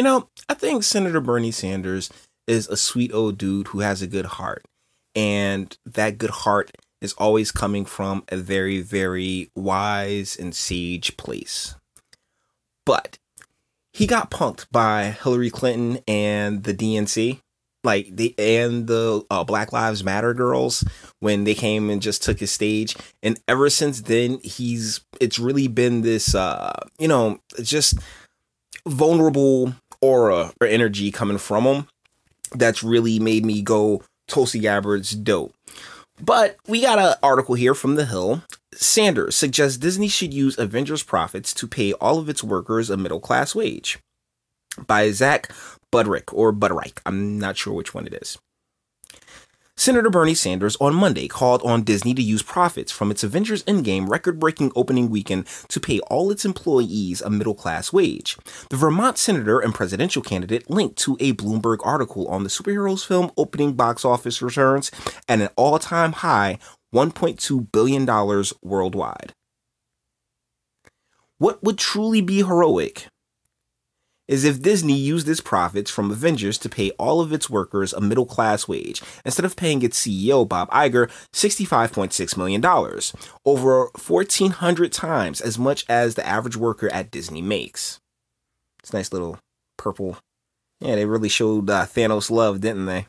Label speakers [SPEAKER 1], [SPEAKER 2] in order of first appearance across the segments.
[SPEAKER 1] I think Senator Bernie Sanders is a sweet old dude who has a good heart. And that good heart is always coming from a very, very wise and sage place. But he got punked by Hillary Clinton and the DNC, the Black Lives Matter girls when they came and just took his stage. And ever since then, it's really been this, just vulnerable aura or energy coming from him that's really made me go Tulsi Gabbard's dope. But we got an article here from The Hill. Sanders suggests Disney should use Avengers profits to pay all of its workers a middle-class wage. By Zach Budrick, or Budreich. I'm not sure which one it is. Senator Bernie Sanders on Monday called on Disney to use profits from its Avengers Endgame record-breaking opening weekend to pay all its employees a middle-class wage. The Vermont senator and presidential candidate linked to a Bloomberg article on the superheroes film opening box office returns at an all-time high $1.2 billion worldwide. What would truly be heroic is if Disney used its profits from Avengers to pay all of its workers a middle-class wage, instead of paying its CEO, Bob Iger, $65.6 million, over 1,400 times as much as the average worker at Disney makes. It's a nice little purple. Yeah, they really showed Thanos love, didn't they?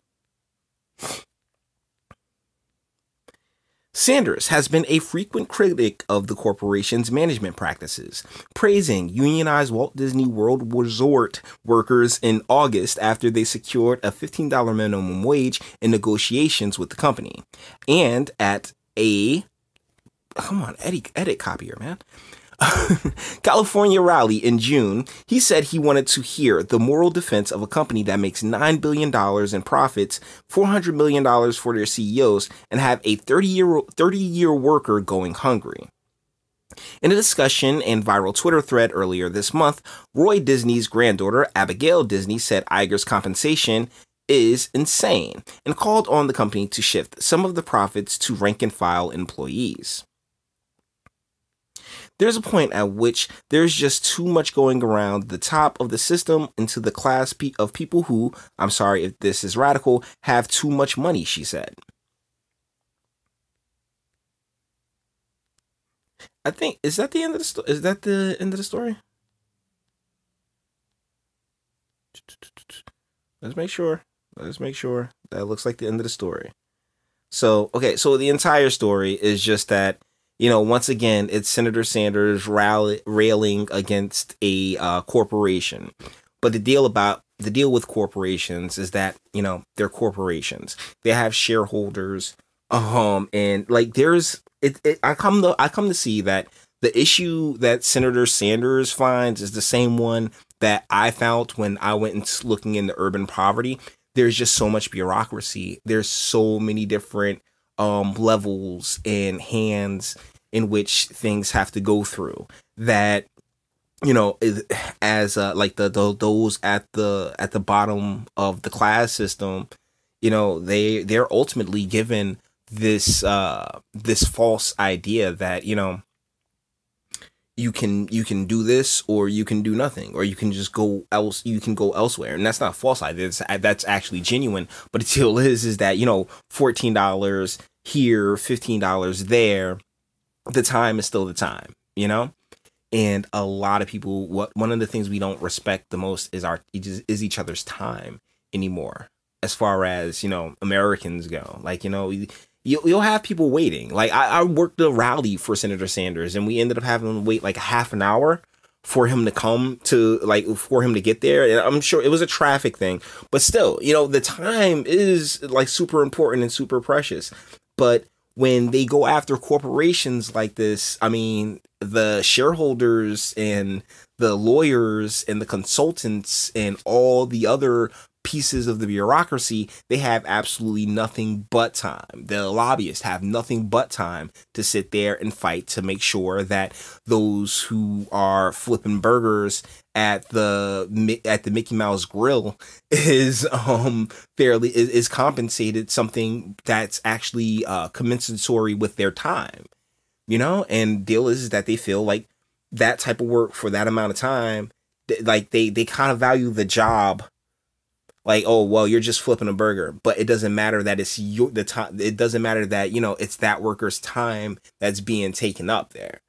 [SPEAKER 1] Sanders has been a frequent critic of the corporation's management practices, praising unionized Walt Disney World Resort workers in August after they secured a $15 minimum wage in negotiations with the company. And at a... Come on, edit copier, man. California rally in June, he said he wanted to hear the moral defense of a company that makes $9 billion in profits, $400 million for their CEOs, and have a 30-year worker going hungry. In a discussion and viral Twitter thread earlier this month, Roy Disney's granddaughter, Abigail Disney, said Iger's compensation is insane and called on the company to shift some of the profits to rank-and-file employees. There's a point at which there's just too much going around the top of the system into the class of people who, I'm sorry if this is radical, have too much money, she said. I think, is that the end of the story? Is that the end of the story? Let's make sure. That looks like the end of the story. So, okay, so the entire story is just that, once again, it's Senator Sanders railing against a corporation. But the deal with corporations is that, they're corporations. They have shareholders. And I come to see that the issue that Senator Sanders finds is the same one that I found when I went and looking into urban poverty. There's just so much bureaucracy. There's so many different levels and hands in which things have to go through that, as those at the bottom of the class system, they're ultimately given this false idea that, you can do this, or you can do nothing, or you can just go elsewhere. And that's not a false idea. That's actually genuine. But the deal is that, $14 here, $15 there, the time is still the time, And a lot of people, one of the things we don't respect the most is each other's time anymore. As far as, Americans go, you'll have people waiting. I worked a rally for Senator Sanders, and we ended up having to wait like a half an hour for him to for him to get there. And I'm sure it was a traffic thing, but still, the time is super important and super precious. But when they go after corporations like this, I mean, the shareholders and the lawyers and the consultants and all the other pieces of the bureaucracy, they have absolutely nothing but time. The lobbyists have nothing but time to sit there and fight to make sure that those who are flipping burgers at the Mickey Mouse Grill is compensated something that's actually commensurate with their time, and deal is that they feel like that type of work for that amount of time like they kind of value the job. Like, oh, well, you're just flipping a burger, but it doesn't matter that it's the time. It doesn't matter that, it's that worker's time that's being taken up there,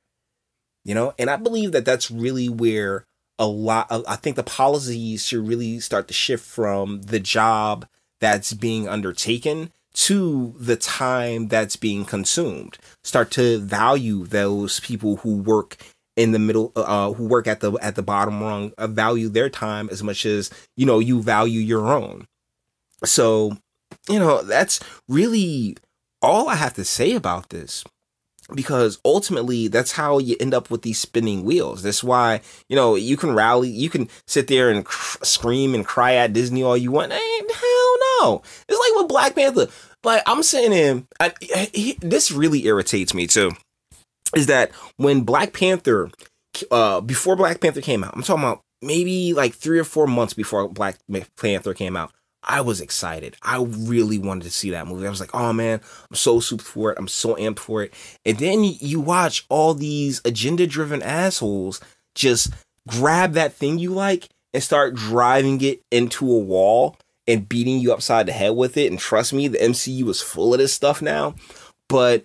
[SPEAKER 1] and I believe that that's really where I think the policies should really start to shift from the job that's being undertaken to the time that's being consumed. Start to value those people who work in the middle, who work at the bottom rung, value their time as much as, you value your own. So, that's really all I have to say about this. Because ultimately, that's how you end up with these spinning wheels. That's why, you can rally, you can sit there and scream and cry at Disney all you want. Hell no. It's like with Black Panther. But I'm saying, this really irritates me too, is that when Black Panther, before Black Panther came out, I'm talking about maybe like 3 or 4 months before Black Panther came out, I was excited. I really wanted to see that movie. I was like, oh man, I'm so super for it. I'm so amped for it. And then you watch all these agenda-driven assholes just grab that thing you like and start driving it into a wall and beating you upside the head with it. And trust me, the MCU is full of this stuff now. But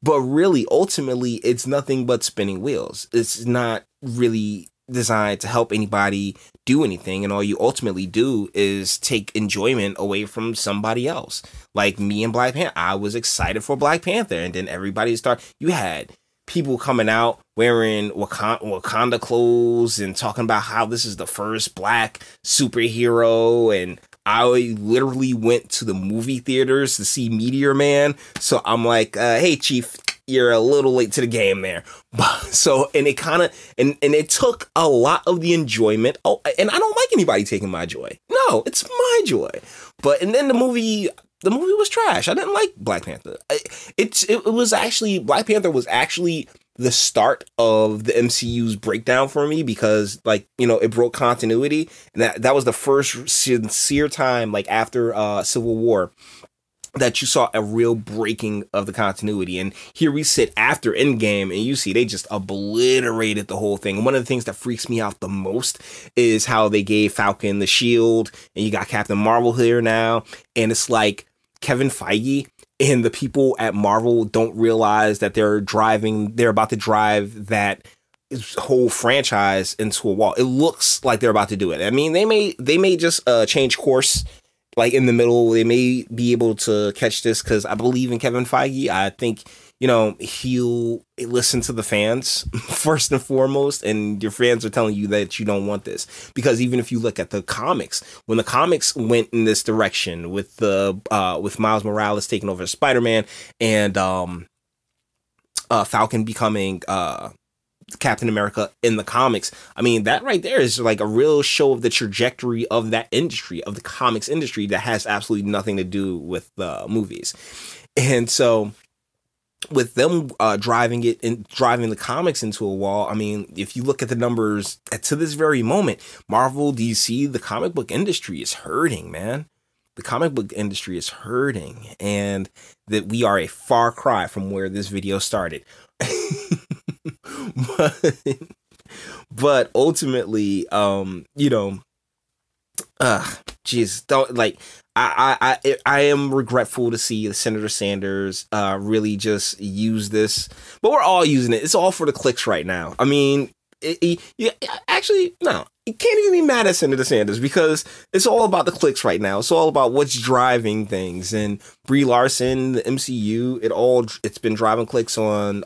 [SPEAKER 1] really, ultimately, it's nothing but spinning wheels. It's not really designed to help anybody do anything, and all you ultimately do is take enjoyment away from somebody else. Like me and Black Panther, I was excited for Black Panther, and then everybody you had people coming out wearing Wakanda clothes and talking about how this is the first black superhero, and I literally went to the movie theaters to see Meteor Man. So I'm like, hey, Chief, you're a little late to the game there. So, and it kind of, and it took a lot of the enjoyment. Oh, and I don't like anybody taking my joy. No, it's my joy. And then the movie was trash. I didn't like Black Panther. It was actually, Black Panther was actually the start of the MCU's breakdown for me, because it broke continuity, and that was the first sincere time, like after Civil War, that you saw a real breaking of the continuity. And here we sit after Endgame, and you see they just obliterated the whole thing. And one of the things that freaks me out the most is how they gave Falcon the shield, and you got Captain Marvel here now, and it's like Kevin Feige and the people at Marvel don't realize that they're about to drive that whole franchise into a wall. It looks like they're about to do it. I mean, they may just change course. Like in the middle, they may be able to catch this, because I believe in Kevin Feige. I think, he'll listen to the fans first and foremost, and your fans are telling you that you don't want this. Because even if you look at the comics, when the comics went in this direction with with Miles Morales taking over Spider-Man and Falcon becoming Captain America in the comics, I mean, that right there is like a real show of the trajectory of that industry, of the comics industry, that has absolutely nothing to do with the movies. And so with them driving the comics into a wall, I mean, if you look at the numbers to this very moment, Marvel, DC, the comic book industry is hurting, man. The comic book industry is hurting, and that we are a far cry from where this video started. but ultimately, don't, like, I am regretful to see Senator Sanders really just use this, but we're all using it. It's all for the clicks right now. I mean, actually, no, you can't even be mad at Senator Sanders, because it's all about the clicks right now. It's all about what's driving things. And Brie Larson, the MCU, it's been driving clicks on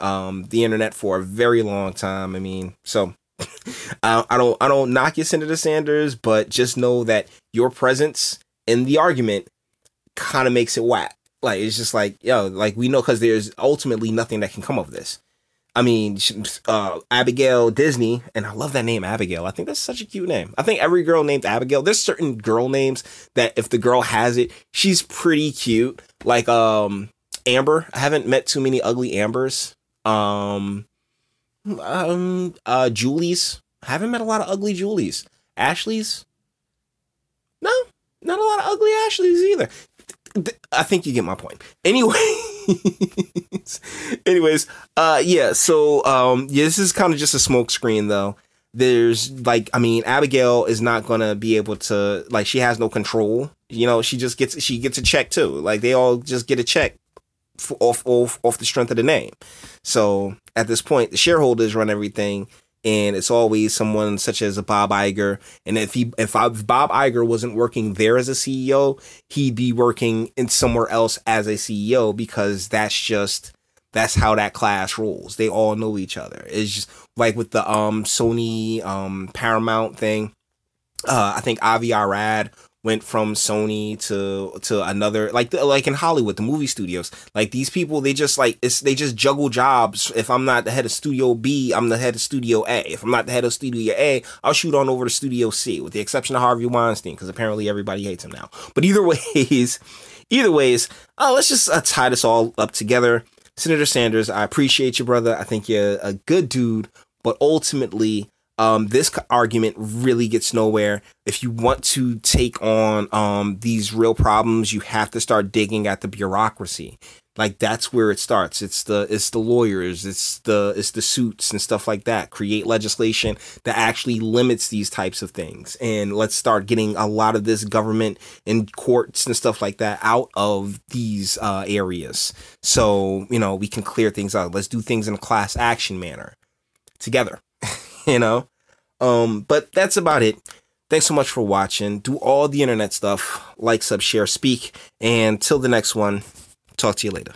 [SPEAKER 1] the internet for a very long time. I mean, so I don't knock you, Senator Sanders, but just know that your presence in the argument kind of makes it whack. Like, it's just like, like, we know, because there's ultimately nothing that can come of this. I mean, Abigail Disney, and I love that name, Abigail. I think that's such a cute name. I think every girl named Abigail, there's certain girl names that if the girl has it, she's pretty cute. Like Amber. I haven't met too many ugly Ambers. Julies. I haven't met a lot of ugly Julies. Ashleys. No, not a lot of ugly Ashleys either. I think you get my point. Anyways, yeah, so, yeah, this is kind of just a smoke screen, though. there's like, I mean, Abigail is not gonna be able to, like, she has no control. You know, she gets a check too. Like, they all just get a check off the strength of the name. So at this point, the shareholders run everything, and it's always someone such as a Bob Iger. And if Bob Iger wasn't working there as a CEO, he'd be working in somewhere else as a CEO, because that's how that class rolls. They all know each other. It's just like with the Sony Paramount thing. I think Avi Arad went from Sony to another, like in Hollywood, the movie studios. Like, these people, they just they just juggle jobs. If I'm not the head of Studio B, I'm the head of Studio A. If I'm not the head of Studio A, I'll shoot on over to Studio C, with the exception of Harvey Weinstein, because apparently everybody hates him now. But either ways, let's just tie this all up together. Senator Sanders, I appreciate you, brother. I think you're a good dude, but ultimately, this argument really gets nowhere. If you want to take on these real problems, you have to start digging at the bureaucracy. Like, that's where it starts. It's the lawyers, it's the suits and stuff like that. Create legislation that actually limits these types of things, and let's start getting a lot of this government and courts and stuff like that out of these areas. So, you know, we can clear things out. Let's do things in a class action manner together. You know, but that's about it. Thanks so much for watching. Do all the internet stuff, like, sub, share, speak, and till the next one, talk to you later.